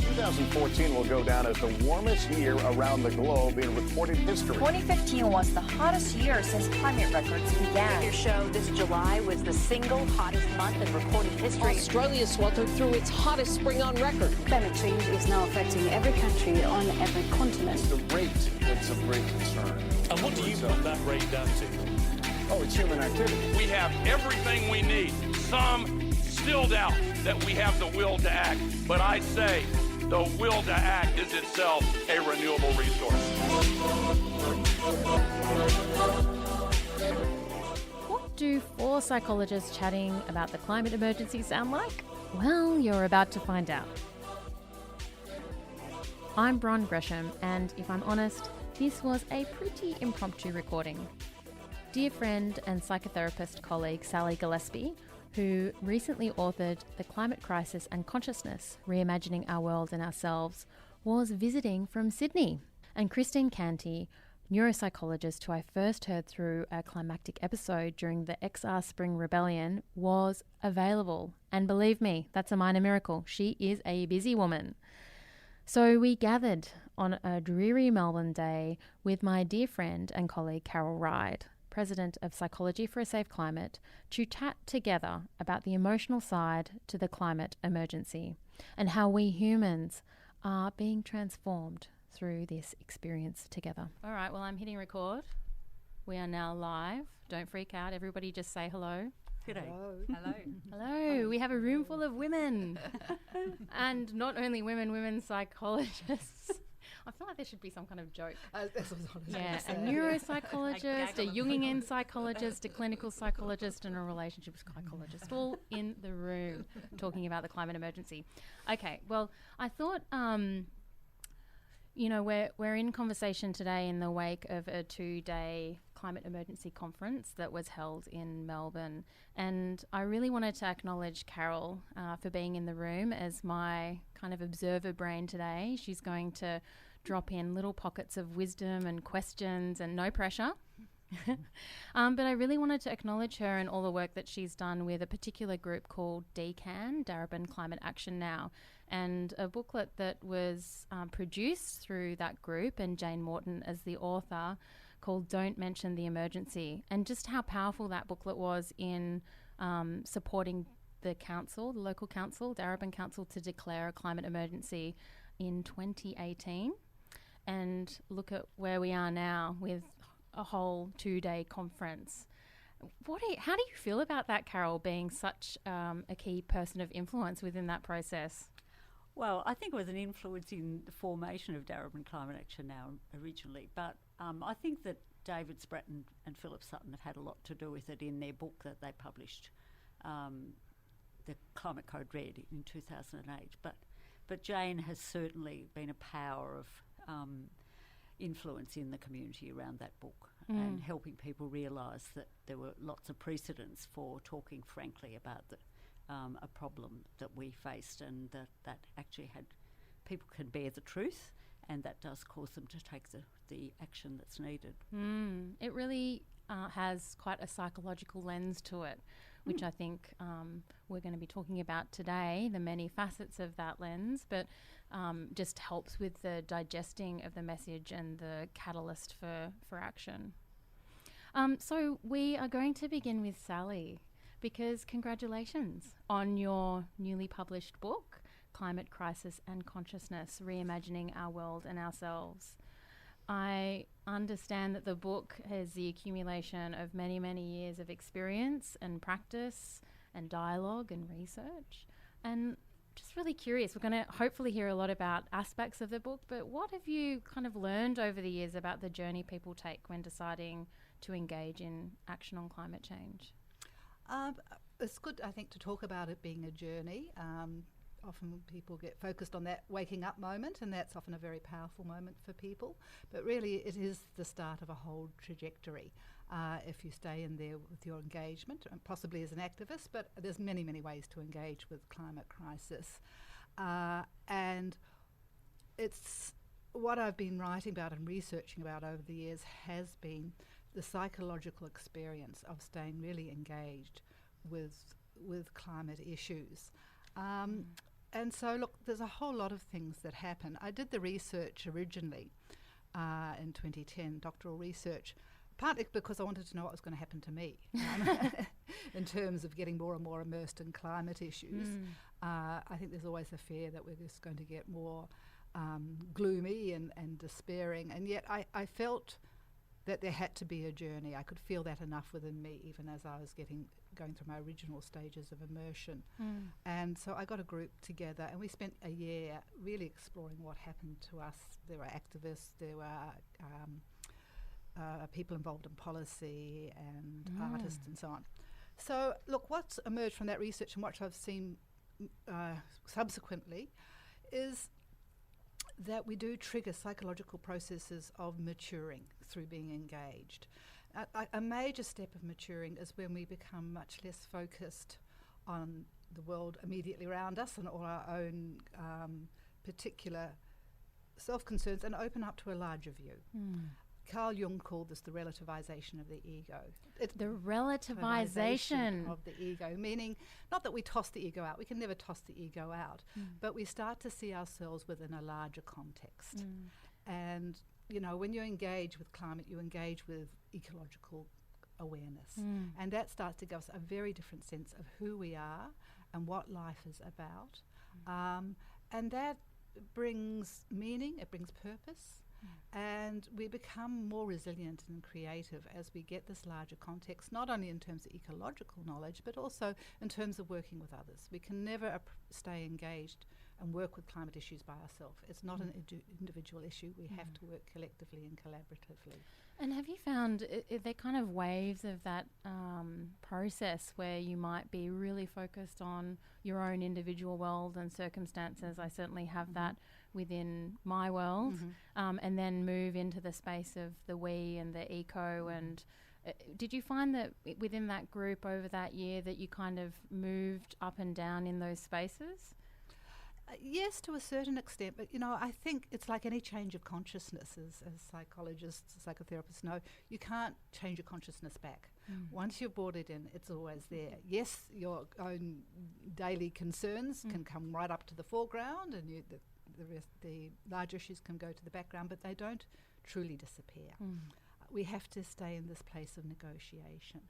2014 will go down as the warmest year around the globe in recorded history. 2015 was the hottest year since climate records began. Your show this July was the single hottest month in recorded history. Australia sweltered through its hottest spring on record. Climate change is now affecting every country on every continent. The rate that's of great concern. And what do you put that rate down to? Oh, it's human activity. We have everything we need. Some still doubt that we have the will to act, but I say the will to act is itself a renewable resource. What do four psychologists chatting about the climate emergency sound like? Well, you're about to find out. I'm Bronwyn Gresham, and if I'm honest, this was a pretty impromptu recording. Dear friend and psychotherapist colleague Sally Gillespie, who recently authored The Climate Crisis and Consciousness, Reimagining Our World and Ourselves, was visiting from Sydney. And Christine Canty, neuropsychologist who I first heard through a climactic episode during the XR Spring Rebellion, was available. And believe me, that's a minor miracle. She is a busy woman. So we gathered on a dreary Melbourne day with my dear friend and colleague Carol Ride, President of Psychology for a Safe Climate, to chat together about the emotional side to the climate emergency and how we humans are being transformed through this experience together. All right, well, I'm hitting record. We are now live. Don't freak out. Everybody just say hello. G'day. Hello. Hello. We have a room full of women. And not only women psychologists. I feel like there should be some kind of joke. That's what I was Yeah, a saying. neuropsychologist, a Jungian psychologist, a clinical psychologist, and a relationship psychologist, all in the room talking about the climate emergency. Okay, well, I thought, we're in conversation today in the wake of a 2-day climate emergency conference that was held in Melbourne, and I really wanted to acknowledge Carol for being in the room as my kind of observer brain today. She's going to drop in little pockets of wisdom and questions and no pressure. But I really wanted to acknowledge her and all the work that she's done with a particular group called DCAN, Darebin Climate Action Now, and a booklet that was produced through that group and Jane Morton as the author, called Don't Mention the Emergency, and just how powerful that booklet was in supporting the council, the local council, Darebin Council, to declare a climate emergency in 2018. And look at where we are now with a whole 2-day conference. How do you feel about that, Carol, being such a key person of influence within that process? Well, I think it was an influence in the formation of Darebin Climate Action Now originally, but I think that David Spratton and Philip Sutton have had a lot to do with it in their book that they published, The Climate Code Red, in 2008. But Jane has certainly been a power of influence in the community around that book and helping people realise that there were lots of precedents for talking frankly about a problem that we faced, and that actually had people can bear the truth, and that does cause them to take the action that's needed. It really has quite a psychological lens to it, which I think we're going to be talking about today, the many facets of that lens, but just helps with the digesting of the message and the catalyst for action. So we are going to begin with Sally, because congratulations on your newly published book, Climate Crisis and Consciousness, Reimagining Our World and Ourselves. I understand that the book is the accumulation of many, many years of experience and practice and dialogue and research. And just really curious, we're going to hopefully hear a lot about aspects of the book, but what have you kind of learned over the years about the journey people take when deciding to engage in action on climate change? It's good, I think, to talk about it being a journey. Often people get focused on that waking up moment, and that's often a very powerful moment for people. But really, it is the start of a whole trajectory if you stay in there with your engagement, and possibly as an activist, but there's many, many ways to engage with climate crisis. And it's what I've been writing about and researching about over the years has been the psychological experience of staying really engaged with climate issues. And so, look, there's a whole lot of things that happen. I did the research originally in 2010, doctoral research, partly because I wanted to know what was going to happen to me in terms of getting more and more immersed in climate issues. I think there's always a fear that we're just going to get more gloomy and despairing, and yet I felt that there had to be a journey. I could feel that enough within me, even as I was going through my original stages of immersion. And so I got a group together, and we spent a year really exploring what happened to us. There were activists, there were people involved in policy and artists and so on. So look, what's emerged from that research and what I've seen subsequently is that we do trigger psychological processes of maturing through being engaged. A major step of maturing is when we become much less focused on the world immediately around us and all our own particular self-concerns and open up to a larger view. Carl Jung called this the relativization of the ego. The relativization of the ego, meaning not that we toss the ego out, we can never toss the ego out, but we start to see ourselves within a larger context. And, you know, when you engage with climate, you engage with ecological awareness. And that starts to give us a very different sense of who we are and what life is about. And that brings meaning, it brings purpose. And we become more resilient and creative as we get this larger context, not only in terms of ecological knowledge, but also in terms of working with others. We can never stay engaged and work with climate issues by ourselves. It's not an individual issue. We have to work collectively and collaboratively. And have you found there kind of waves of that process where you might be really focused on your own individual world and circumstances? I certainly have that within my world, and then move into the space of the we and the eco. And did you find that within that group over that year that you kind of moved up and down in those spaces? Yes, to a certain extent, but, you know, I think it's like any change of consciousness, as psychologists, psychotherapists know, you can't change your consciousness back. Once you've brought it in, it's always there. Yes, your own daily concerns can come right up to the foreground, and the larger issues can go to the background, but they don't truly disappear. We have to stay in this place of negotiation.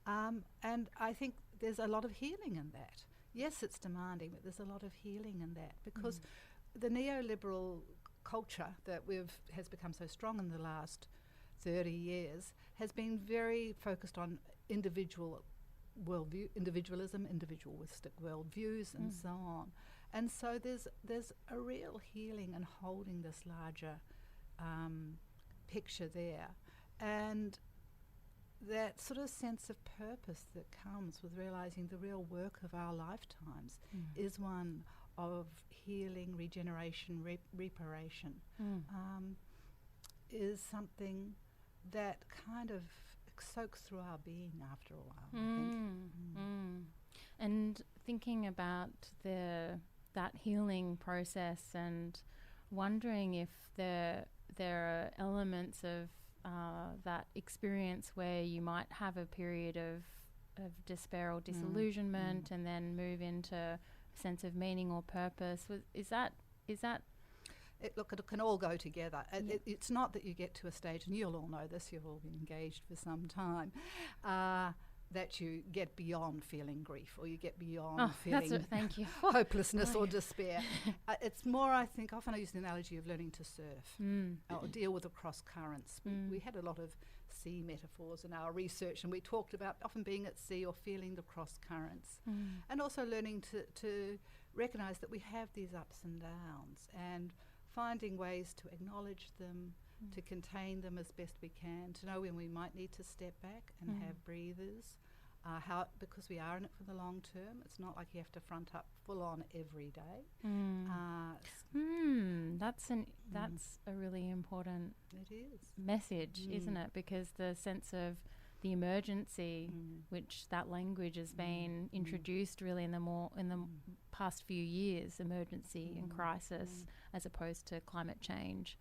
And I think there's a lot of healing in that. Yes, it's demanding, but there's a lot of healing in that, because the neoliberal culture that has become so strong in the last 30 years has been very focused on individual worldview, individualism, individualistic worldviews, and so on. And so there's a real healing and holding this larger picture there. And that sort of sense of purpose that comes with realizing the real work of our lifetimes is one of healing, regeneration, reparation, is something that kind of soaks through our being after a while, I think. And thinking about that healing process and wondering if there are elements of that experience where you might have a period of despair or disillusionment and then move into a sense of meaning or purpose. Is that Look, it can all go together. It's not that you get to a stage, and you'll all know this, you've all been engaged for some time, that you get beyond feeling grief, or you get beyond feeling thank you. hopelessness or despair. It's more, I think, often I use the analogy of learning to surf or deal with the cross currents. We had a lot of sea metaphors in our research, and we talked about often being at sea or feeling the cross currents, and also learning to recognise that we have these ups and downs, and finding ways to acknowledge them, to contain them as best we can, to know when we might need to step back and have breathers, because we are in it for the long term. It's not like you have to front up full on every day. That's a really important message, isn't it? Because the sense of the emergency, which that language has been introduced really in the past few years, emergency and crisis, as opposed to climate change,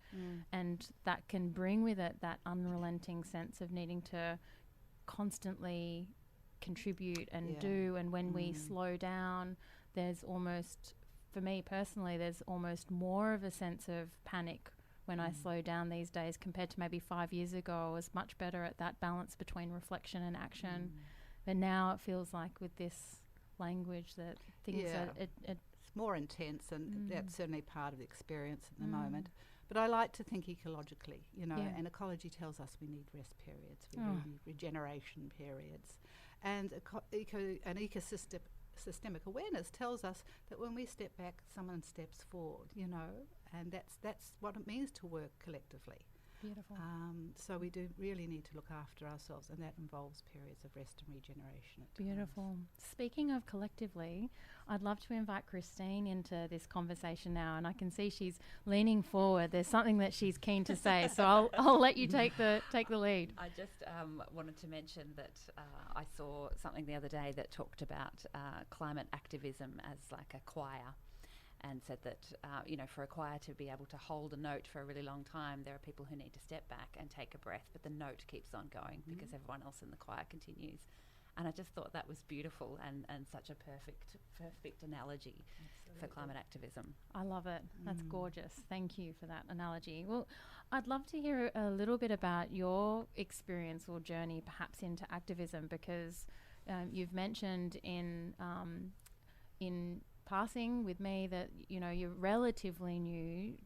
and that can bring with it that unrelenting sense of needing to constantly contribute and do, and when we slow down, there's almost for me personally, there's almost more of a sense of panic when I slow down these days compared to maybe 5 years ago. I was much better at that balance between reflection and action. But now it feels like with this language that things it's more intense, and that's certainly part of the experience at the moment. But I like to think ecologically, and ecology tells us we need rest periods, we need regeneration periods. And ecosystemic awareness tells us that when we step back, someone steps forward, and that's what it means to work collectively. Beautiful. So we do really need to look after ourselves, and that involves periods of rest and regeneration at times. Beautiful. Speaking of collectively, I'd love to invite Christine into this conversation now, and I can see she's leaning forward. There's something that she's keen to say, so I'll let you take the lead. I just wanted to mention that I saw something the other day that talked about climate activism as like a choir. And said that, for a choir to be able to hold a note for a really long time, there are people who need to step back and take a breath, but the note keeps on going because everyone else in the choir continues. And I just thought that was beautiful and such a perfect analogy for climate activism. I love it. That's gorgeous. Thank you for that analogy. Well, I'd love to hear a little bit about your experience or journey perhaps into activism, because you've mentioned in passing with me that you're relatively new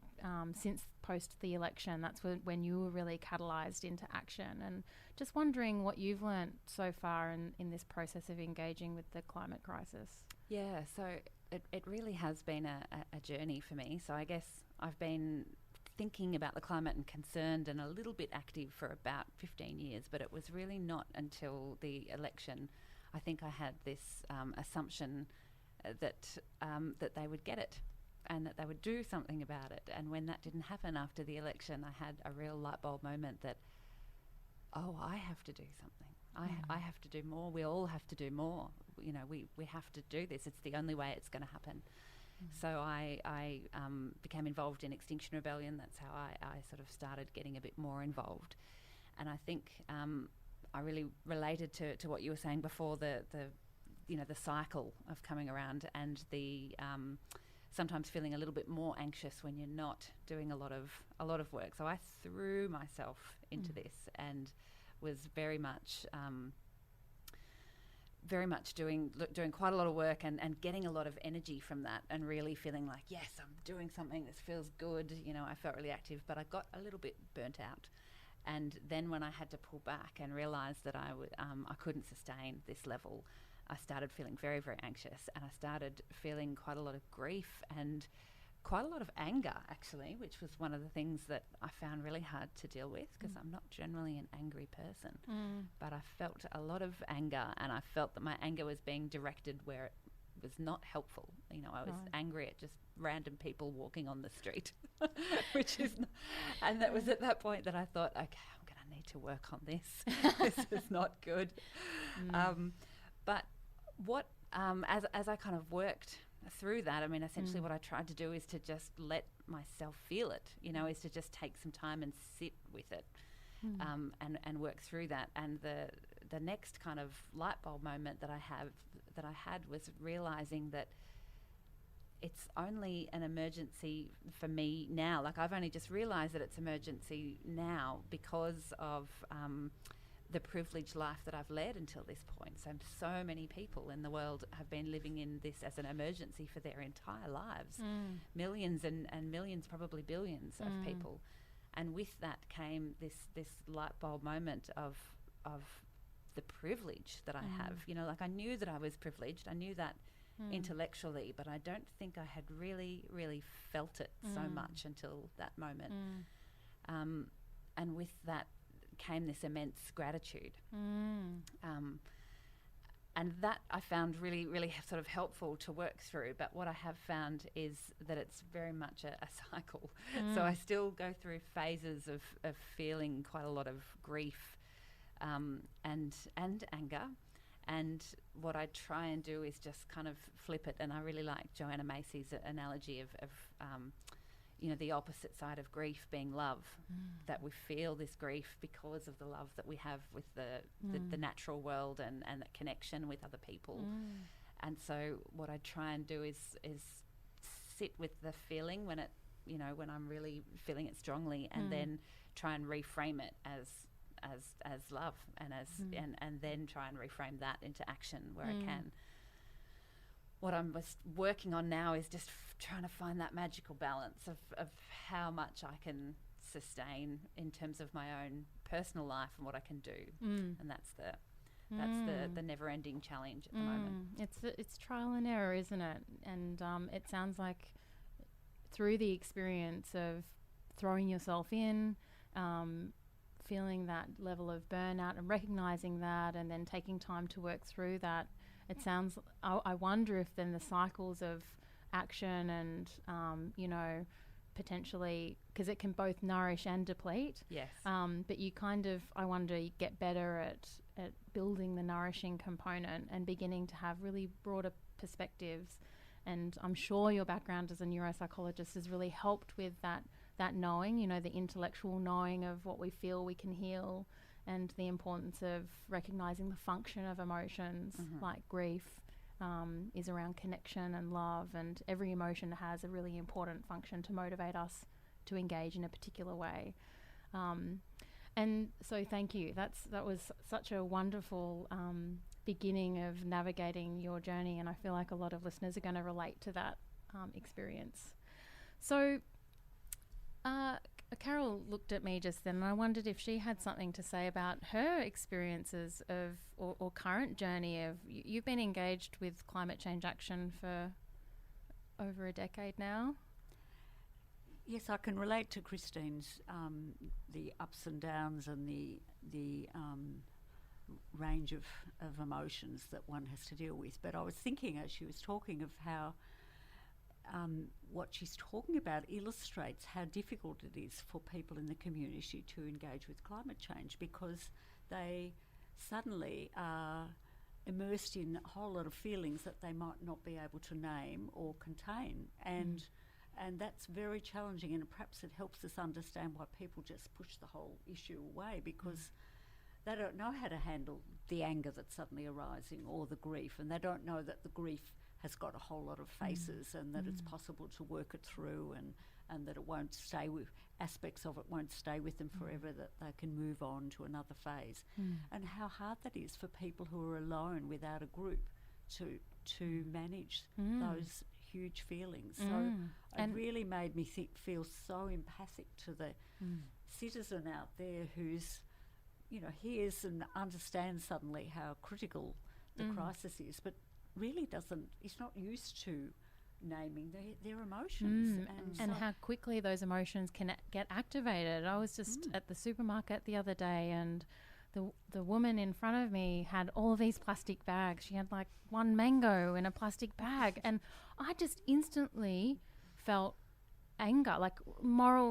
since post the election. That's when you were really catalysed into action, and just wondering what you've learnt so far in this process of engaging with the climate crisis. Yeah, so it really has been a journey for me. So I guess I've been thinking about the climate and concerned and a little bit active for about 15 years, but it was really not until the election. I think I had this assumption that they would get it and that they would do something about it. And when that didn't happen after the election, I had a real light bulb moment that, I have to do something. I have to do more. We all have to do more. We have to do this. It's the only way it's going to happen. So I became involved in Extinction Rebellion. That's how I sort of started getting a bit more involved. And I think I really related to what you were saying before, the cycle of coming around and the sometimes feeling a little bit more anxious when you're not doing a lot of work. So I threw myself into this and was very much doing quite a lot of work and getting a lot of energy from that, and really feeling like, yes, I'm doing something, this feels good. I felt really active, but I got a little bit burnt out. And then when I had to pull back and realise that I couldn't sustain this level, I started feeling very, very anxious, and I started feeling quite a lot of grief and quite a lot of anger, actually, which was one of the things that I found really hard to deal with, because I'm not generally an angry person. But I felt a lot of anger, and I felt that my anger was being directed where it was not helpful. I was angry at just random people walking on the street, which is and that was at that point that I thought, okay, I'm going to need to work on this. This is not good. But what, as I kind of worked through that, essentially what I tried to do is to just let myself feel it, is to just take some time and sit with it, and work through that. And the next kind of light bulb moment that I had was realising that it's only an emergency for me now. Like, I've only just realised that it's emergency now because of the privileged life that I've led until this point. So many people in the world have been living in this as an emergency for their entire lives. Millions and millions, probably billions of people. And with that came this light bulb moment of the privilege that I have. I knew that I was privileged. I knew that intellectually, but I don't think I had really, really felt it so much until that moment. And with that came this immense gratitude. And that I found really, really sort of helpful to work through. But what I have found is that it's very much a cycle. So I still go through phases of feeling quite a lot of grief and anger. And what I try and do is just kind of flip it. And I really like Joanna Macy's analogy of the opposite side of grief being love, that we feel this grief because of the love that we have with the natural world and that connection with other people. And so what I try and do is sit with the feeling when it, when I'm really feeling it strongly, and then try and reframe it as love, and and then try and reframe that into action where I can. What I'm working on now is just trying to find that magical balance of how much I can sustain in terms of my own personal life and what I can do, and that's the never-ending challenge at the moment. It's trial and error, isn't it? And it sounds like through the experience of throwing yourself in, feeling that level of burnout and recognizing that, and then taking time to work through that, it sounds, I wonder if then the cycles of action and, potentially, because it can both nourish and deplete. Yes. But you kind of, I wonder, you get better at building the nourishing component and beginning to have really broader perspectives. And I'm sure your background as a neuropsychologist has really helped with that knowing, the intellectual knowing of what we feel we can heal, and the importance of recognizing the function of emotions like grief is around connection and love, and every emotion has a really important function to motivate us to engage in a particular way. And so thank you. That was such a wonderful beginning of navigating your journey, and I feel like a lot of listeners are going to relate to that experience. So Carol looked at me just then, and I wondered if she had something to say about her experiences of or current journey of, you've been engaged with climate change action for over a decade now. Yes, I can relate to Christine's the ups and downs and the range of emotions that one has to deal with. But I was thinking as she was talking of how what she's talking about illustrates how difficult it is for people in the community to engage with climate change, because they suddenly are immersed in a whole lot of feelings that they might not be able to name or contain, and that's very challenging, and perhaps it helps us understand why people just push the whole issue away, because they don't know how to handle the anger that's suddenly arising or the grief, and they don't know that the grief has got a whole lot of faces, and that it's possible to work it through, and that it won't stay with, aspects of it won't stay with them forever, that they can move on to another phase. And how hard that is for people who are alone without a group to manage those huge feelings. So it really made me feel so empathic to the citizen out there who's, hears and understands suddenly how critical the crisis is, but really is not used to naming their emotions. And how quickly those emotions can get activated. I was just at the supermarket the other day, and the woman in front of me had all of these plastic bags. She had like one mango in a plastic bag, and I just instantly felt anger, like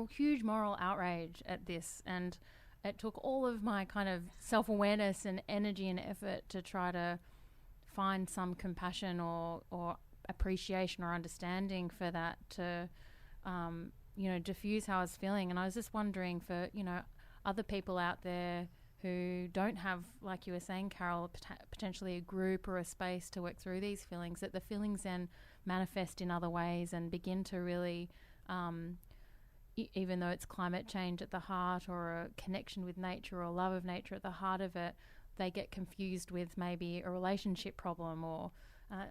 huge moral outrage at this, and it took all of my kind of self-awareness and energy and effort to try to find some compassion or appreciation or understanding for that, to diffuse how I was feeling. And I was just wondering for other people out there who don't have, like you were saying, Carol, potentially a group or a space to work through these feelings, that the feelings then manifest in other ways and begin to really, even though it's climate change at the heart, or a connection with nature or love of nature at the heart of it, they get confused with maybe a relationship problem, or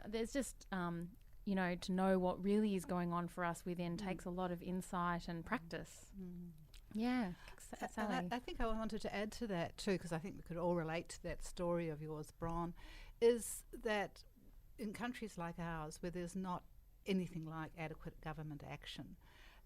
there's just, to know what really is going on for us within takes a lot of insight and practice. Yeah, Sally. I think I wanted to add to that too, because I think we could all relate to that story of yours, Bron, is that in countries like ours, where there's not anything like adequate government action,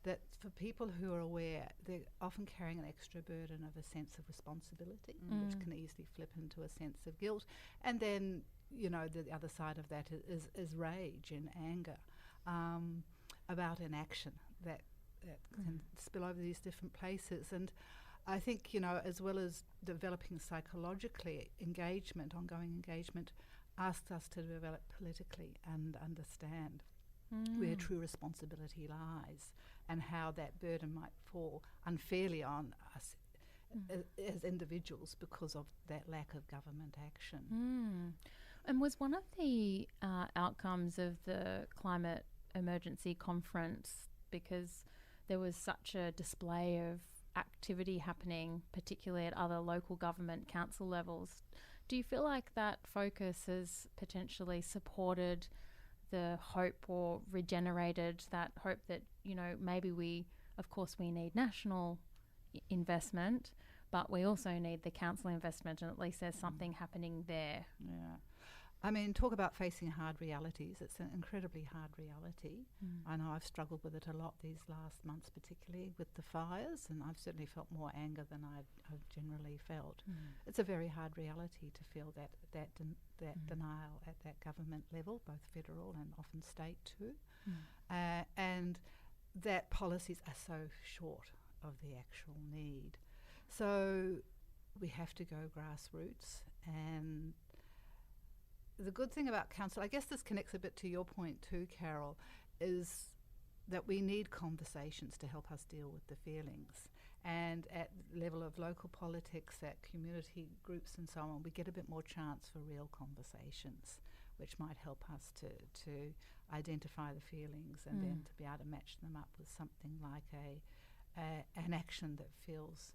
that for people who are aware, they're often carrying an extra burden of a sense of responsibility, which can easily flip into a sense of guilt. And then, the other side of that is rage and anger about inaction that can spill over these different places. And I think, as well as developing psychologically, ongoing engagement, asks us to develop politically and understand where true responsibility lies, and how that burden might fall unfairly on us as individuals because of that lack of government action. And was one of the outcomes of the climate emergency conference, because there was such a display of activity happening, particularly at other local government council levels. Do you feel like that focus has potentially supported the hope or regenerated that hope that, you know, maybe we need national investment, but we also need the council investment, and at least there's something happening there? Yeah. I mean, talk about facing hard realities. It's an incredibly hard reality. I know I've struggled with it a lot these last months, particularly with the fires, and I've certainly felt more anger than I've generally felt. It's a very hard reality to feel that denial at that government level, both federal and often state too, and that policies are so short of the actual need. So we have to go grassroots. And the good thing about council, I guess this connects a bit to your point too, Carol, is that we need conversations to help us deal with the feelings. And at the level of local politics, at community groups and so on, we get a bit more chance for real conversations, which might help us to identify the feelings and then to be able to match them up with something like an action that feels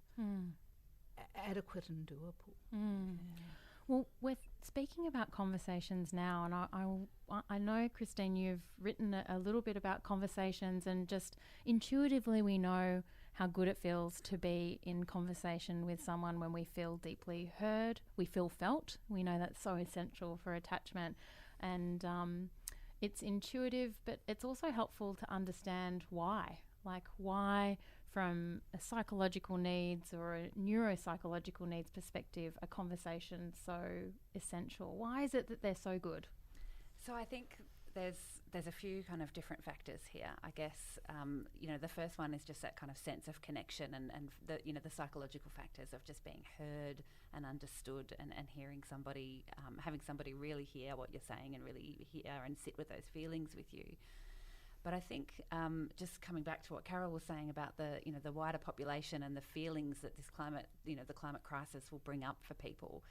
adequate and doable. Yeah. Well, we're speaking about conversations now, and I know, Christine, you've written a little bit about conversations, and just intuitively we know how good it feels to be in conversation with someone when we feel deeply heard, we feel felt. We know that's so essential for attachment, and it's intuitive, but it's also helpful to understand why. Like, why, from a psychological needs or a neuropsychological needs perspective, a conversation so essential? Why is it that they're so good? So I think there's a few kind of different factors here. I guess the first one is just that kind of sense of connection and the psychological factors of just being heard and understood and hearing somebody, having somebody really hear what you're saying and really hear and sit with those feelings with you. But I think just coming back to what Carol was saying about the wider population and the feelings that this climate, the climate crisis will bring up for people,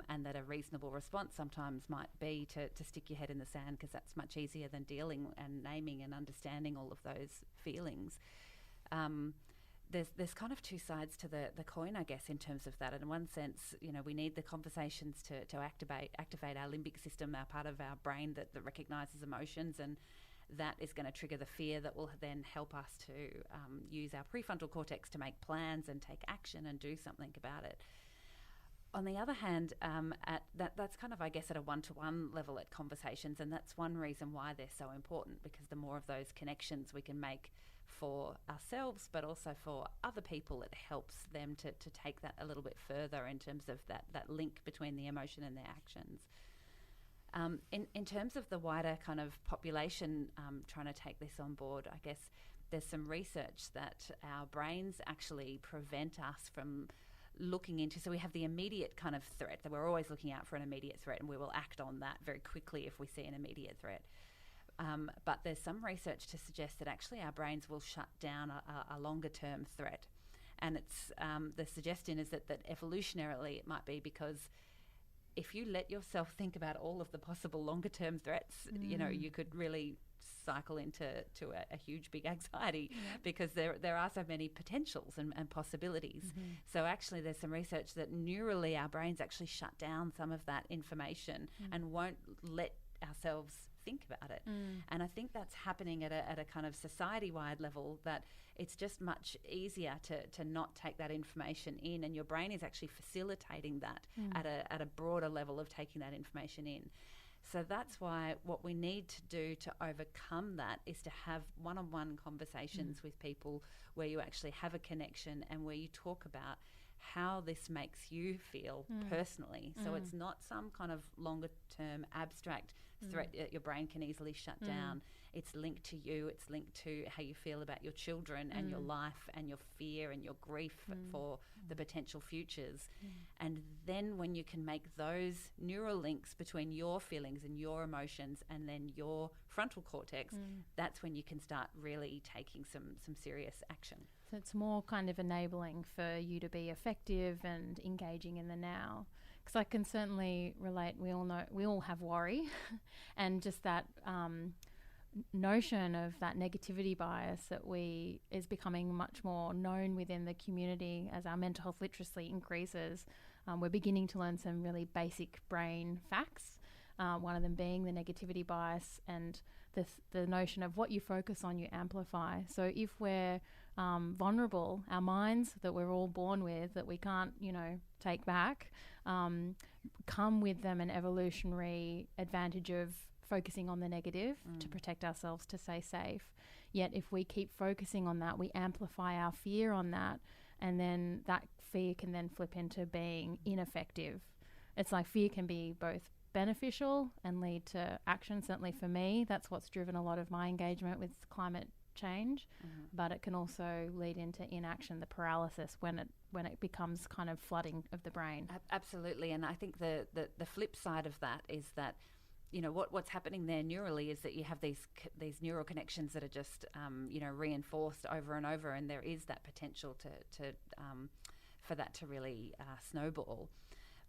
and that a reasonable response sometimes might be to stick your head in the sand, because that's much easier than dealing and naming and understanding all of those feelings. There's kind of two sides to the coin, I guess, in terms of that. And in one sense, we need the conversations to activate our limbic system, our part of our brain that recognises emotions, and that is going to trigger the fear that will then help us to use our prefrontal cortex to make plans and take action and do something about it. On the other hand, that's kind of, I guess, at a one-to-one level at conversations, and that's one reason why they're so important, because the more of those connections we can make for ourselves, but also for other people, it helps them to take that a little bit further in terms of that link between the emotion and their actions. In terms of the wider kind of population trying to take this on board, I guess there's some research that our brains actually prevent us from looking into. So we have the immediate kind of threat, that we're always looking out for an immediate threat, and we will act on that very quickly if we see an immediate threat. But there's some research to suggest that actually our brains will shut down a longer term threat. And it's the suggestion is that evolutionarily it might be because if you let yourself think about all of the possible longer term threats, you could really cycle into a huge big anxiety, because there are so many potentials and possibilities. So actually there's some research that neurally our brains actually shut down some of that information and won't let ourselves think about it. And I think that's happening at a kind of society-wide level, that it's just much easier to not take that information in, and your brain is actually facilitating that at a broader level of taking that information in. So that's why what we need to do to overcome that is to have one-on-one conversations with people where you actually have a connection and where you talk about how this makes you feel personally. So it's not some kind of longer-term abstract threat that your brain can easily shut down. It's linked to you. It's linked to how you feel about your children and your life and your fear and your grief for the potential futures. And then when you can make those neural links between your feelings and your emotions and then your frontal cortex, that's when you can start really taking some serious action. So it's more kind of enabling for you to be effective and engaging in the now. Because I can certainly relate. We all have worry, and just that notion of that negativity bias that is becoming much more known within the community as our mental health literacy increases. We're beginning to learn some really basic brain facts, one of them being the negativity bias and the notion of what you focus on, you amplify. So if we're vulnerable, our minds that we're all born with, that we can't, take back, come with them an evolutionary advantage of focusing on the negative to protect ourselves, to stay safe. Yet if we keep focusing on that, we amplify our fear on that, and then that fear can then flip into being ineffective. It's like fear can be both beneficial and lead to action. Certainly for me, that's what's driven a lot of my engagement with climate change, but it can also lead into inaction, the paralysis, when it becomes kind of flooding of the brain. Absolutely. And I think the flip side of that is that what's happening there neurally is that you have these neural connections that are just reinforced over and over, and there is that potential to for that to really snowball.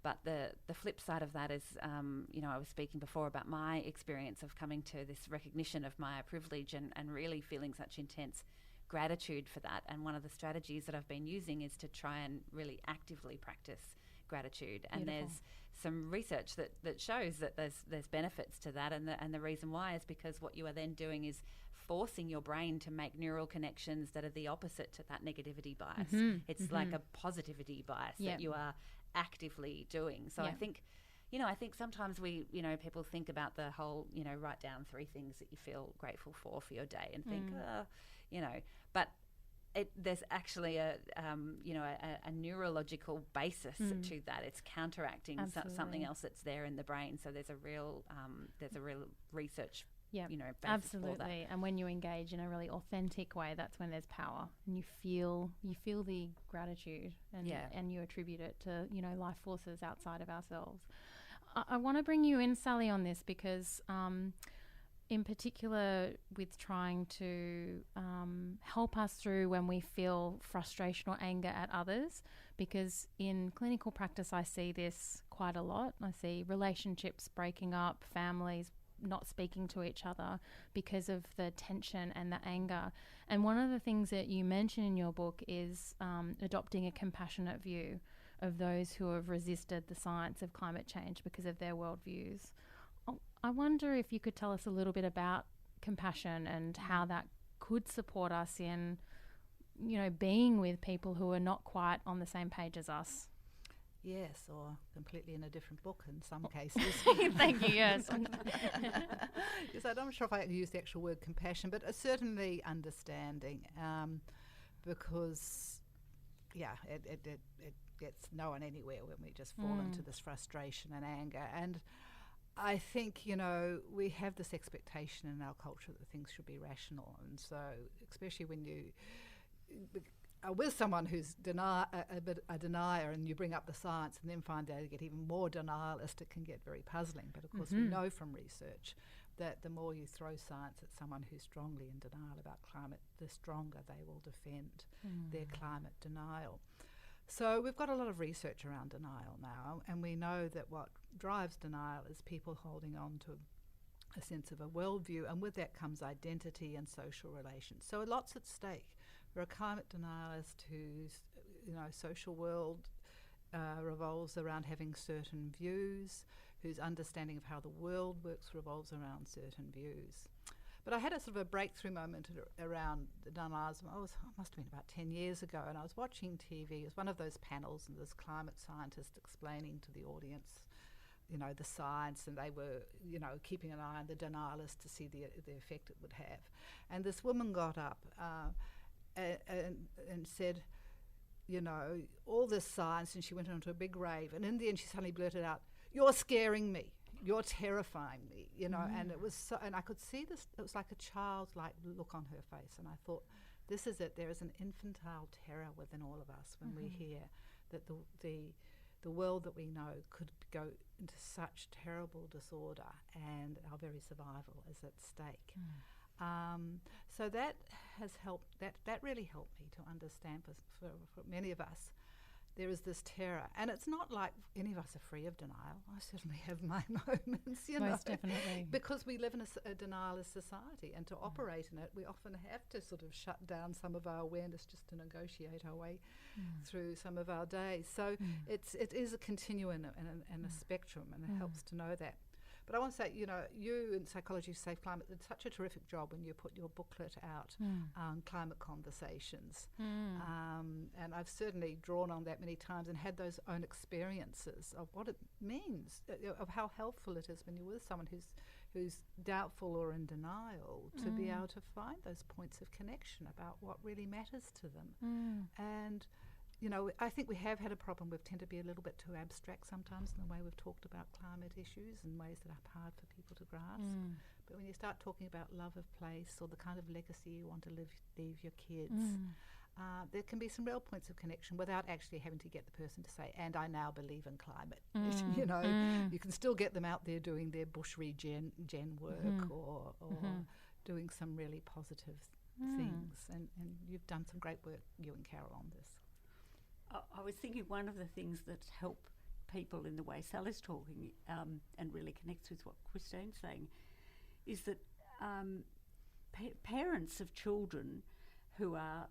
But the flip side of that is, I was speaking before about my experience of coming to this recognition of my privilege and really feeling such intense gratitude for that. And one of the strategies that I've been using is to try and really actively practice gratitude. And Beautiful. There's some research that shows that there's benefits to that. And the reason why is because what you are then doing is forcing your brain to make neural connections that are the opposite to that negativity bias. It's like a positivity bias that you are actively doing. So I think sometimes people think about the whole, write down 3 things that you feel grateful for your day and think, but there's actually a neurological basis to that. It's counteracting something else that's there in the brain. So there's a real research basis absolutely. for that. And when you engage in a really authentic way, that's when there's power, and you feel the gratitude, and you attribute it to life forces outside of ourselves. I want to bring you in, Sally, on this because in particular with trying to help us through when we feel frustration or anger at others, because in clinical practice I see this quite a lot. I see relationships breaking up, families not speaking to each other because of the tension and the anger. And one of the things that you mention in your book is adopting a compassionate view of those who have resisted the science of climate change because of their worldviews. I wonder if you could tell us a little bit about compassion and how that could support us in, being with people who are not quite on the same page as us. Yes, or completely in a different book in some cases. Thank you, yes. Yes, I'm not sure if I use the actual word compassion, but certainly understanding, because, it gets no one anywhere when we just fall into this frustration and anger. And I think, we have this expectation in our culture that things should be rational. And so, especially when you are with someone who's a denier and you bring up the science and then find out you get even more denialist, it can get very puzzling. But of course we know from research that the more you throw science at someone who's strongly in denial about climate, the stronger they will defend their climate denial. So we've got a lot of research around denial now, and we know that what drives denial is people holding on to a sense of a worldview, and with that comes identity and social relations. So lots at stake. For a climate denialist whose social world revolves around having certain views, whose understanding of how the world works revolves around certain views. But I had a sort of a breakthrough moment around denialism. Must have been about 10 years ago, and I was watching TV. It was one of those panels, and this climate scientist explaining to the audience, the science, and they were, keeping an eye on the denialist to see the effect it would have. And this woman got up and said, all this science, and she went on to a big rave, and in the end she suddenly blurted out, "You're scaring me, you're terrifying me," and it was so, and I could see this, it was like a childlike look on her face, and I thought, this is it, there is an infantile terror within all of us when we hear that the world that we know could go into such terrible disorder and our very survival is at stake. So that has helped, that really helped me to understand for many of us there is this terror. And it's not like any of us are free of denial. I certainly have my moments, you know. Most definitely. Because we live in a denialist society, and to operate in it, we often have to sort of shut down some of our awareness just to negotiate our way through some of our days. So it is a continuum and a spectrum, and it helps to know that. But I want to say, you know, you in Psychology for Safe Climate did such a terrific job when you put your booklet out on climate conversations. And I've certainly drawn on that many times and had those own experiences of what it means, of how helpful it is when you're with someone who's doubtful or in denial to be able to find those points of connection about what really matters to them. And you know, I think we have had a problem. We tend to be a little bit too abstract sometimes in the way we've talked about climate issues in ways that are hard for people to grasp. But when you start talking about love of place or the kind of legacy you want to leave your kids, there can be some real points of connection without actually having to get the person to say, and I now believe in climate. You know, you can still get them out there doing their bush regen work or doing some really positive things. And you've done some great work, you and Carol, on this. I was thinking one of the things that help people in the way Sally's talking and really connects with what Christine's saying is that parents of children who are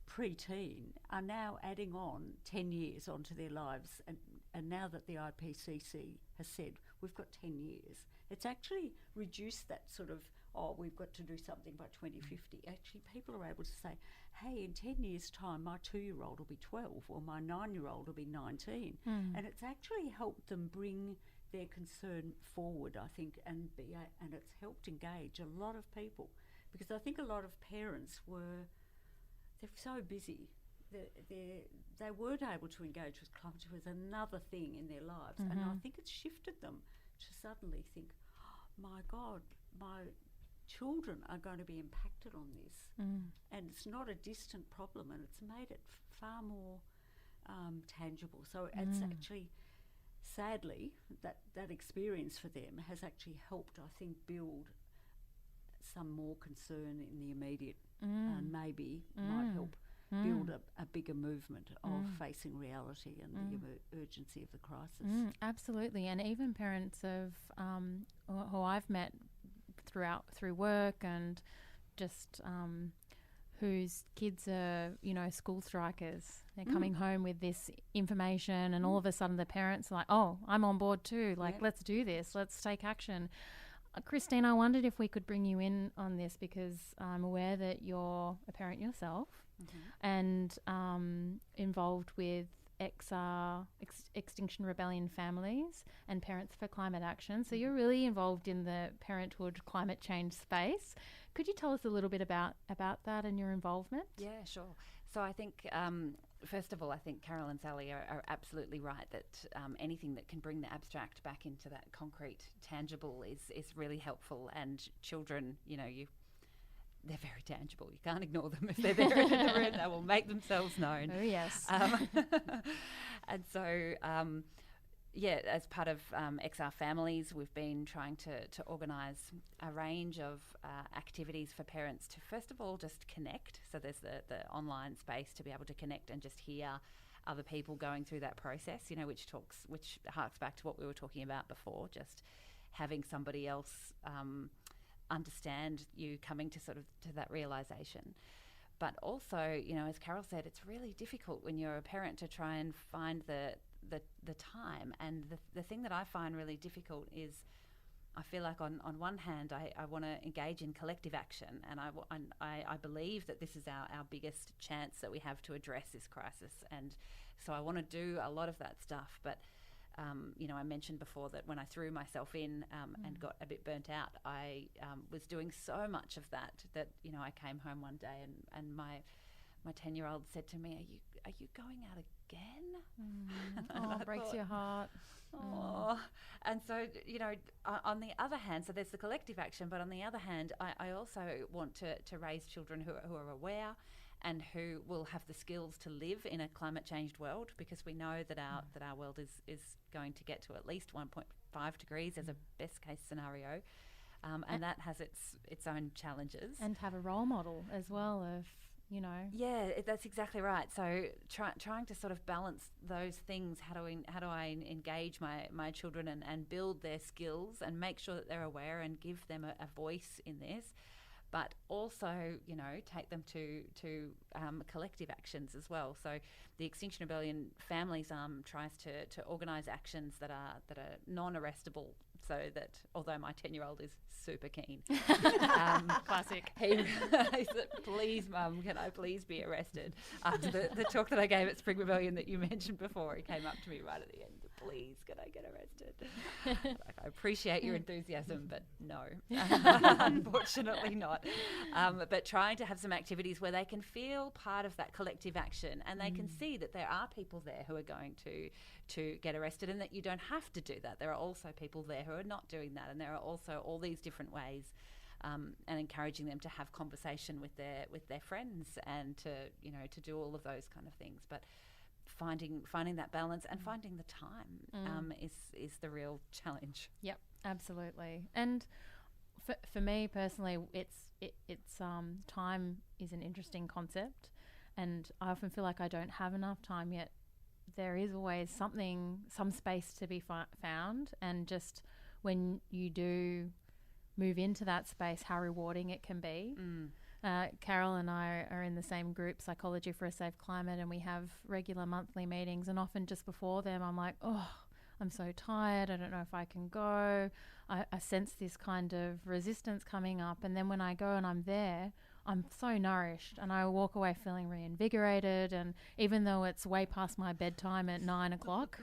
pre-teen are now adding on 10 years onto their lives, and now that the IPCC has said we've got 10 years, it's actually reduced that sort of, oh, we've got to do something by 2050. Actually, people are able to say, hey, in 10 years' time, my 2-year-old will be 12 or my 9-year-old will be 19. And it's actually helped them bring their concern forward, I think, and it's helped engage a lot of people. Because I think a lot of parents they're so busy. They weren't able to engage with climate. It was another thing in their lives. And I think it's shifted them to suddenly think, oh, my God, my children are going to be impacted on this. And it's not a distant problem, and it's made it far more tangible. So it's actually, sadly, that experience for them has actually helped, I think, build some more concern in the immediate and maybe might help build a bigger movement of facing reality and the urgency of the crisis. Absolutely. And even parents of who I've met through work and just whose kids are, you know, school strikers. They're coming home with this information, and all of a sudden the parents are like, oh, I'm on board too. Like, let's do this. Let's take action. Christine, I wondered if we could bring you in on this, because I'm aware that you're a parent yourself and involved with Extinction Rebellion families and Parents for Climate Action. So you're really involved in the parenthood climate change space. Could you tell us a little bit about that and your involvement? Yeah, sure. So I think, first of all, I think Carol and Sally are absolutely right that anything that can bring the abstract back into that concrete, tangible is really helpful. And children, you know, they're very tangible. You can't ignore them. If they're there in the room, they will make themselves known. Oh, yes. And so, as part of XR Families, we've been trying to organise a range of activities for parents to, first of all, just connect. So there's the online space to be able to connect and just hear other people going through that process, you know, which harks back to what we were talking about before, just having somebody else understand you coming to that realisation. But also, you know, as Carol said, it's really difficult when you're a parent to try and find the time. And the thing that I find really difficult is, I feel like on one hand I want to engage in collective action, and I believe that this is our biggest chance that we have to address this crisis, and so I want to do a lot of that stuff. But you know, I mentioned before that when I threw myself in and got a bit burnt out, I was doing so much of that you know, I came home one day and my 10-year-old said to me, "Are you going out again?" Oh, it breaks your heart. Oh, and so, you know, on the other hand, so there's the collective action, but on the other hand, I also want to raise children who are aware and who will have the skills to live in a climate changed world, because we know that our world is going to get to at least 1.5 degrees as a best case scenario, and that has its own challenges. And have a role model as well of you know? Yeah, that's exactly right. So trying to sort of balance those things. How do I engage my children and build their skills and make sure that they're aware and give them a voice in this, but also, you know, take them to collective actions as well. So the Extinction Rebellion Families tries to organise actions that are non-arrestable, so that although my 10-year-old is super keen, Classic. he said, "Please, Mum, can I please be arrested?" After the talk that I gave at Spring Rebellion that you mentioned before, he came up to me right at the end. "Please, can I get arrested?" Like, I appreciate your enthusiasm, but no, unfortunately not. But trying to have some activities where they can feel part of that collective action, and they can see that there are people there who are going to get arrested, and that you don't have to do that. There are also people there who are not doing that, and there are also all these different ways, and encouraging them to have conversation with their friends and to do all of those kind of things. But finding that balance and finding the time is the real challenge. Yep, absolutely. And for me personally, it's time is an interesting concept, and I often feel like I don't have enough time yet. There is always some space to be found, and just when you do move into that space, how rewarding it can be. Carol and I are in the same group, Psychology for a Safe Climate, and we have regular monthly meetings, and often just before them I'm like, oh, I'm so tired, I don't know if I can go. I sense this kind of resistance coming up, and then when I go and I'm there, I'm so nourished, and I walk away feeling reinvigorated. And even though it's way past my bedtime at 9 o'clock,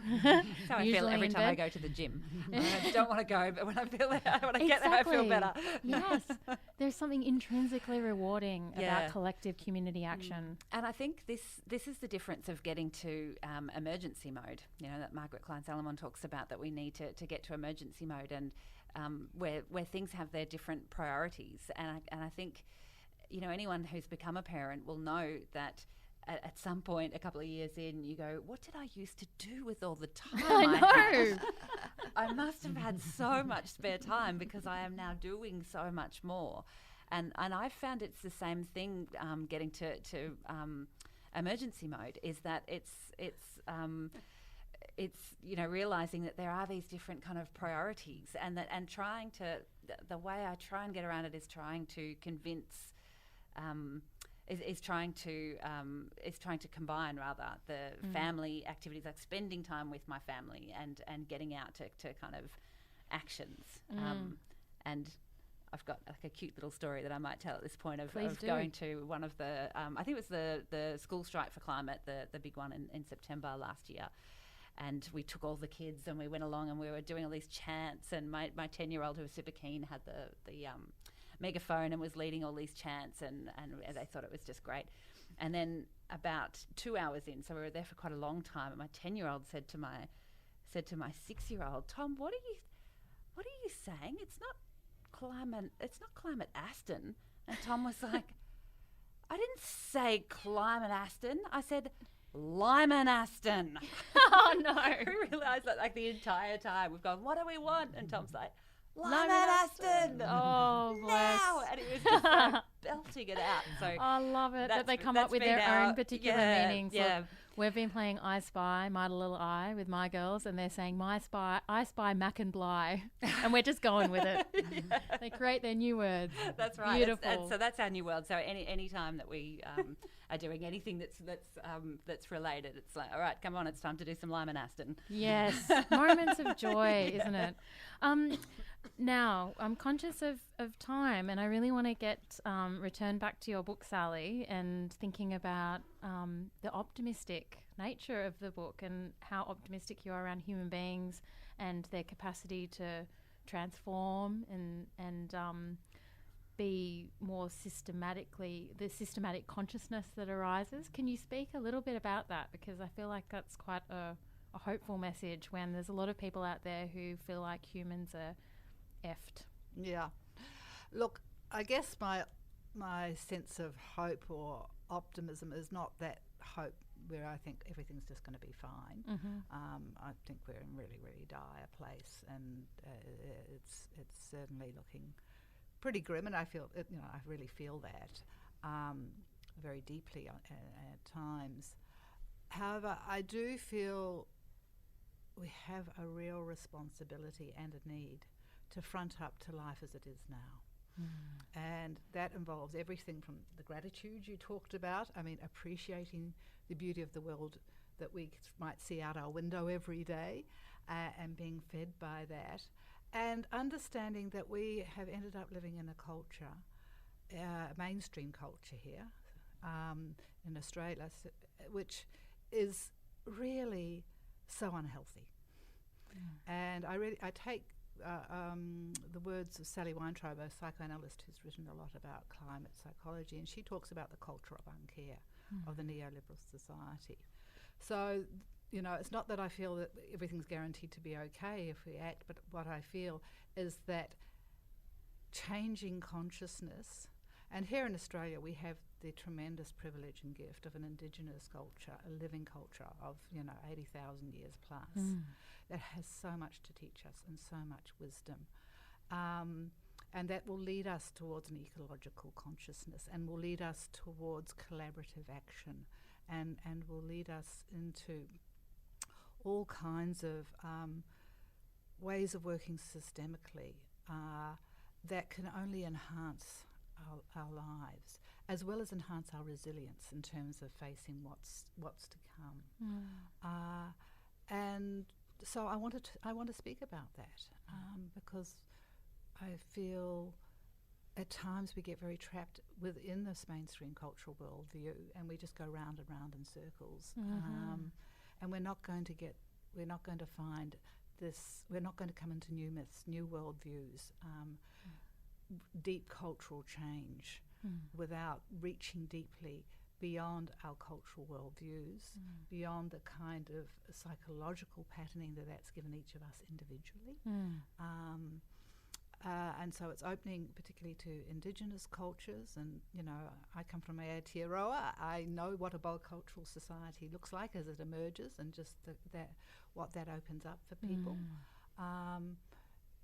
so I feel every time I go to the gym. I don't want to go, but when I get there, I feel better. Yes, there's something intrinsically rewarding about collective community action. And I think this is the difference of getting to emergency mode. You know, that Margaret Klein-Salomon talks about, that we need to get to emergency mode, and where things have their different priorities. And I think, you know, anyone who's become a parent will know that at some point, a couple of years in, you go, what did I used to do with all the time I had? I must have had so much spare time, because I am now doing so much more. And I've found it's the same thing getting to emergency mode, is that it's you know, realizing that there are these different kind of priorities, and trying to, the way I try and get around it is trying to convince, is trying to combine rather the family activities, like spending time with my family and getting out to kind of actions. And I've got like a cute little story that I might tell at this point of going to one of the, I think it was the school strike for climate, the big one in September last year. And we took all the kids and we went along and we were doing all these chants, and my 10-year-old, who was super keen, had the megaphone and was leading all these chants, and they thought it was just great. And then about 2 hours in, so we were there for quite a long time, and my 10-year-old said to my 6-year-old, "Tom, what are you saying? It's not climate Aston." And Tom was like, "I didn't say climate Aston. I said Lyman Aston." Oh no. We realised that like the entire time we've gone, "What do we want?" And Tom's like, Lyman Aston. Oh, bless. Now. And it was just like belting it out. So I love it that they come up with their own particular meanings. Yeah. Look, we've been playing I Spy, Mighty Little I, with my girls, and they're saying I spy Mac and Bly, and we're just going with it. They create their new words. That's right. Beautiful. So that's our new world. So any time that we are doing anything that's related, it's like, all right, come on, it's time to do some Lyman Aston. Yes, moments of joy, isn't it? Now, I'm conscious of time, and I really want to return back to your book, Sally, and thinking about the optimistic nature of the book and how optimistic you are around human beings and their capacity to transform and be more the systematic consciousness that arises. Can you speak a little bit about that? Because I feel like that's quite a hopeful message when there's a lot of people out there who feel like humans are effed. Yeah. Look, I guess my sense of hope or optimism is not that hope where I think everything's just going to be fine. I think we're in really, really dire place, and it's certainly looking pretty grim, and I feel I really feel that. very deeply at times. However, I do feel we have a real responsibility and a need to front up to life as it is now. And that involves everything from the gratitude you talked about, I mean, appreciating the beauty of the world that we might see out our window every day, and being fed by that, and understanding that we have ended up living in a culture, mainstream culture here in Australia, which is really so unhealthy. And I take the words of Sally Weintraub, a psychoanalyst who's written a lot about climate psychology, and she talks about the culture of uncare of the neoliberal society. So, you know, it's not that I feel that everything's guaranteed to be okay if we act, but what I feel is that changing consciousness, and here in Australia we have the tremendous privilege and gift of an Indigenous culture, a living culture of, 80,000 years plus, that has so much to teach us and so much wisdom. And that will lead us towards an ecological consciousness, and will lead us towards collaborative action, and will lead us into all kinds of ways of working systemically that can only enhance our lives, as well as enhance our resilience in terms of facing what's to come. And so I want to speak about that because I feel at times we get very trapped within this mainstream cultural worldview, and we just go round and round in circles. And we're not going to find this. We're not going to come into new myths, new worldviews, deep cultural change, without reaching deeply beyond our cultural worldviews, beyond the kind of psychological patterning that's given each of us individually. And so it's opening particularly to Indigenous cultures, and I come from Aotearoa. I know what a bicultural society looks like as it emerges, and just what that opens up for people.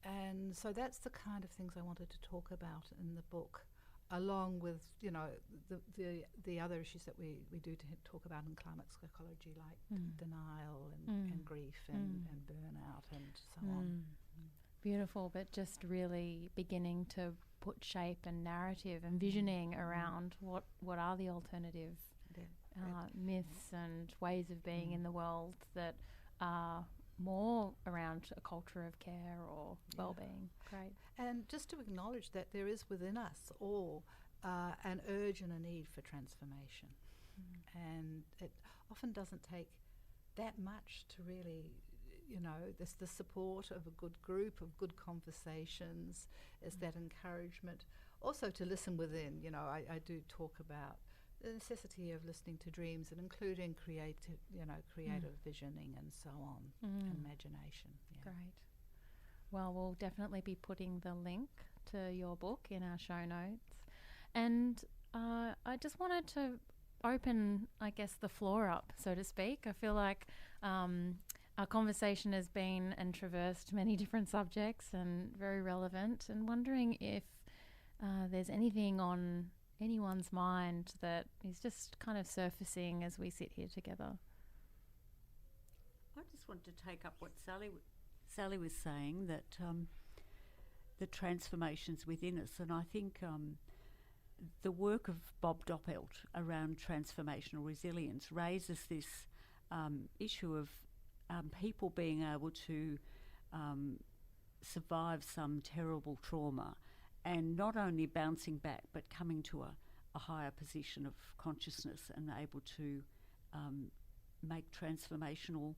And so that's the kind of things I wanted to talk about in the book, along with the other issues that we do talk about in climate psychology, like denial and grief and burnout and so on. Beautiful, but just really beginning to put shape and narrative and visioning around what are the alternative myths and ways of being in the world that are more around a culture of care or well-being. Great. And just to acknowledge that there is within us all an urge and a need for transformation. And it often doesn't take that much to really, there's the support of a good group, of good conversations, is that encouragement. Also to listen within, I do talk about the necessity of listening to dreams and including creative visioning and so on, imagination. Yeah. Great. Well, we'll definitely be putting the link to your book in our show notes. And I just wanted to open, I guess, the floor up, so to speak. I feel like our conversation has been and traversed many different subjects and very relevant, and wondering if there's anything on anyone's mind that is just kind of surfacing as we sit here together. I just want to take up what Sally was saying, that the transformations within us, and I think the work of Bob Doppelt around transformational resilience raises this issue of people being able to survive some terrible trauma, and not only bouncing back but coming to a higher position of consciousness and able to make transformational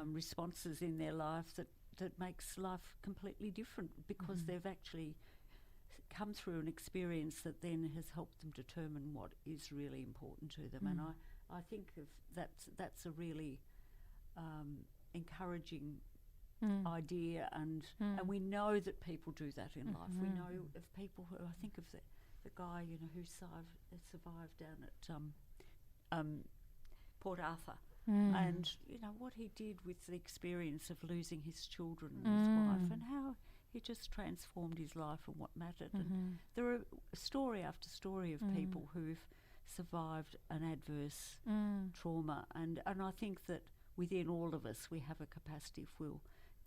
responses in their life that makes life completely different, because they've actually come through an experience that then has helped them determine what is really important to them. And I think of that's a really encouraging idea, and we know that people do that in life. We know of people who, I think of the guy who survived down at Port Arthur, and what he did with the experience of losing his children and his wife, and how he just transformed his life and what mattered. And there are story after story of people who've survived an adverse trauma. And I think that within all of us we have a capacity, if we'll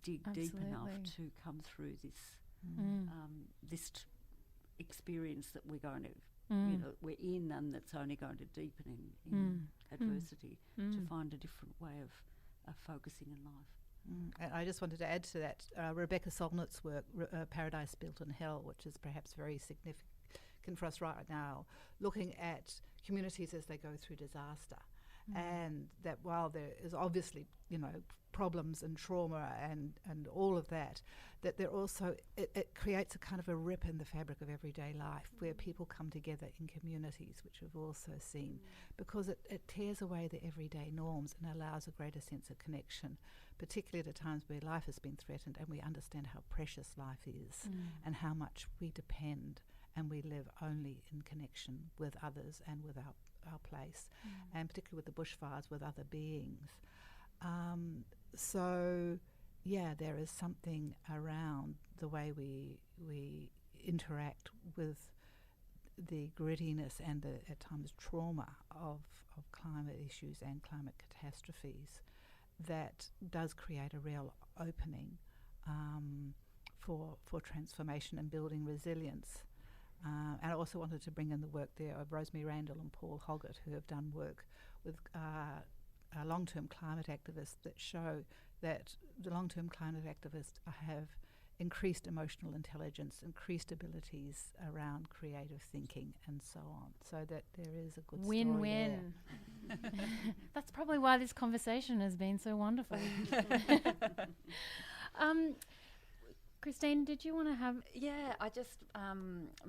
dig deep enough, to come through this experience that we're going to, we're in, and that's only going to deepen in adversity, to find a different way of focusing in life. And I just wanted to add to that, Rebecca Solnit's work, Paradise Built in Hell, which is perhaps very significant for us right now, looking at communities as they go through disaster. And that while there is obviously, problems and trauma and all of that, that there also, it creates a kind of a rip in the fabric of everyday life where people come together in communities, which we've also seen, because it tears away the everyday norms and allows a greater sense of connection, particularly at times where life has been threatened and we understand how precious life is and how much we depend and we live only in connection with others and with our place, and particularly with the bushfires, with other beings. There is something around the way we interact with the grittiness and the, at times, trauma of climate issues and climate catastrophes that does create a real opening for transformation and building resilience. And I also wanted to bring in the work there of Rosemary Randall and Paul Hoggett, who have done work with long-term climate activists that show that the long-term climate activists have increased emotional intelligence, increased abilities around creative thinking, and so on. So that there is a good win-win. That's probably why this conversation has been so wonderful. Christine, did you want to have... Yeah, I just,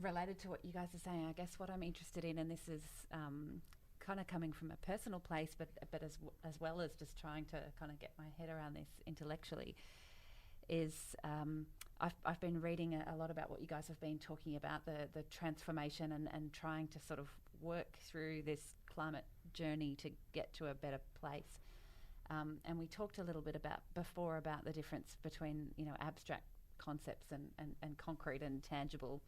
related to what you guys are saying, I guess what I'm interested in, and this is kind of coming from a personal place, but as well as just trying to kind of get my head around this intellectually, is I've been reading a lot about what you guys have been talking about, the transformation and trying to sort of work through this climate journey to get to a better place. And we talked a little bit before about the difference between, abstract concepts and concrete and tangible,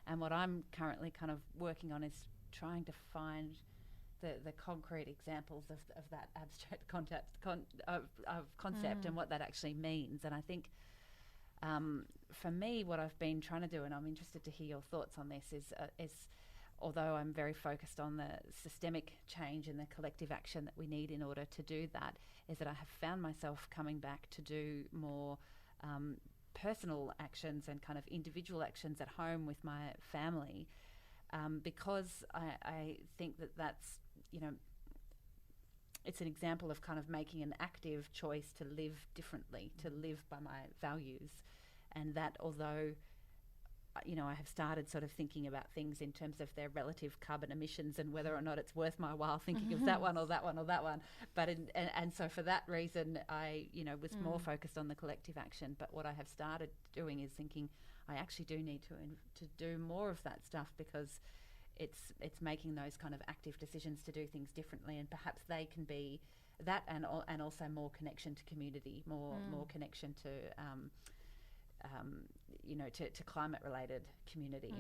and what I'm currently kind of working on is trying to find the concrete examples of that abstract concept and what that actually means. And I think for me, what I've been trying to do, and I'm interested to hear your thoughts on this, is although I'm very focused on the systemic change and the collective action that we need in order to do that, is that I have found myself coming back to do more personal actions and kind of individual actions at home with my family, because I think that's, it's an example of kind of making an active choice to live differently, to live by my values. And that although, I have started sort of thinking about things in terms of their relative carbon emissions and whether or not it's worth my while thinking of that one or that one or that one. But and so for that reason, I was more focused on the collective action. But what I have started doing is thinking I actually do need to do more of that stuff, because it's making those kind of active decisions to do things differently, and perhaps they can be that and also more connection to community, more connection to to climate-related community.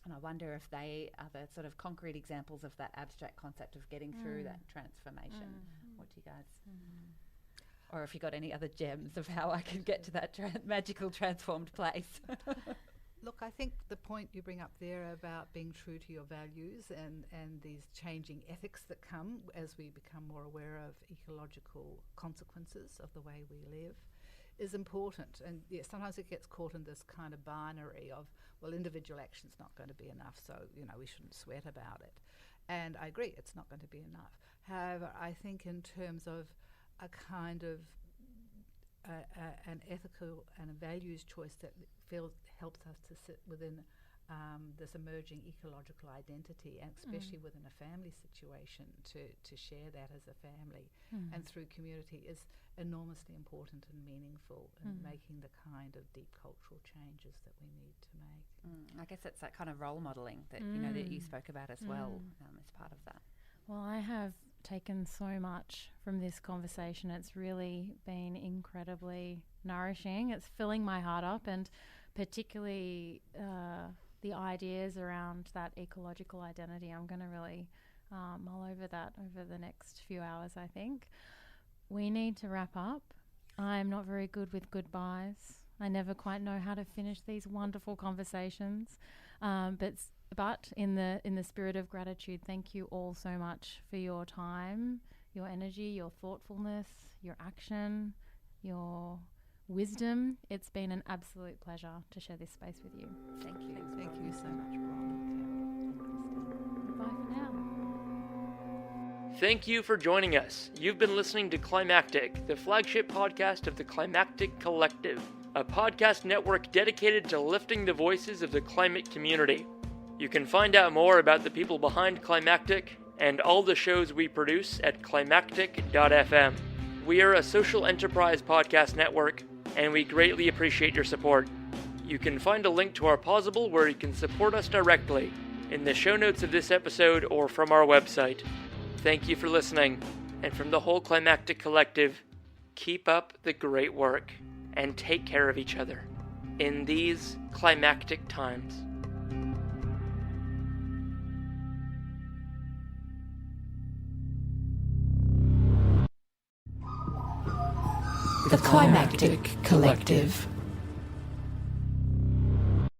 And I wonder if they are the sort of concrete examples of that abstract concept of getting through that transformation. What do you guys... Or if you got any other gems of how I can get to that magical transformed place. Look, I think the point you bring up there about being true to your values and these changing ethics that come as we become more aware of ecological consequences of the way we live is important. And sometimes it gets caught in this kind of binary of, well, individual action's not going to be enough, so, we shouldn't sweat about it. And I agree, it's not going to be enough. However, I think in terms of a kind of an ethical and a values choice that helps us to sit within this emerging ecological identity, and especially within a family situation, to share that as a family and through community is enormously important and meaningful in making the kind of deep cultural changes that we need to make. I guess it's that kind of role modelling that that you spoke about as well as part of that. Well, I have taken so much from this conversation. It's really been incredibly nourishing. It's filling my heart up, and particularly the ideas around that ecological identity. I'm going to really mull over that over the next few hours, I think. We need to wrap up. I'm not very good with goodbyes. I never quite know how to finish these wonderful conversations. But in the spirit of gratitude, thank you all so much for your time, your energy, your thoughtfulness, your action, your wisdom. It's been an absolute pleasure to share this space with you. Thank you. Thank you so much, Bronwyn. Bye for now. Thank you for joining us. You've been listening to Climactic, the flagship podcast of the Climactic Collective, a podcast network dedicated to lifting the voices of the climate community. You can find out more about the people behind Climactic and all the shows we produce at climactic.fm. We are a social enterprise podcast network, and we greatly appreciate your support. You can find a link to our Pozible where you can support us directly in the show notes of this episode or from our website. Thank you for listening, and from the whole Climactic Collective, keep up the great work and take care of each other in these climactic times. The Climactic Collective.